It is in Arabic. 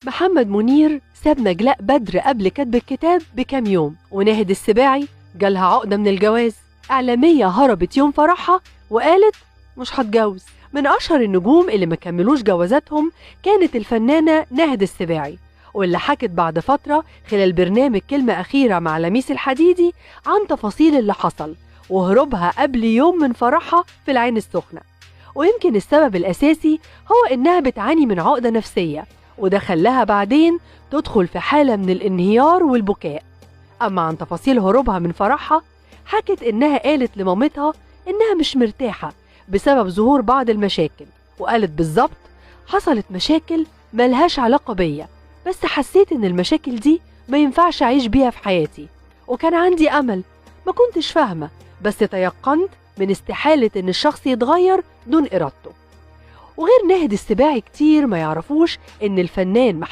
محمد منير ساب نجلاء بدر قبل كتب الكتاب بكام يوم، وناهد السباعي جالها عقدة من الجواز. إعلامية هربت يوم فرحها وقالت مش هتجوز. من أشهر النجوم اللي ما كملوش جوازاتهم كانت الفنانة ناهد السباعي، واللي حكت بعد فترة خلال برنامج كلمة أخيرة مع لميس الحديدي عن تفاصيل اللي حصل وهروبها قبل يوم من فرحها في العين السخنة. ويمكن السبب الأساسي هو إنها بتعاني من عقدة نفسية، وده خلاها بعدين تدخل في حالة من الانهيار والبكاء. أما عن تفاصيل هروبها من فرحها، حكت إنها قالت لمامتها إنها مش مرتاحة بسبب ظهور بعض المشاكل، وقالت بالظبط حصلت مشاكل ملهاش علاقة بيا، بس حسيت إن المشاكل دي ما ينفعش أعيش بيها في حياتي، وكان عندي أمل ما كنتش فاهمة، بس تيقنت من استحالة إن الشخص يتغير دون إرادته. وغير ناهد السباعي كتير ما يعرفوش إن الفنان محمد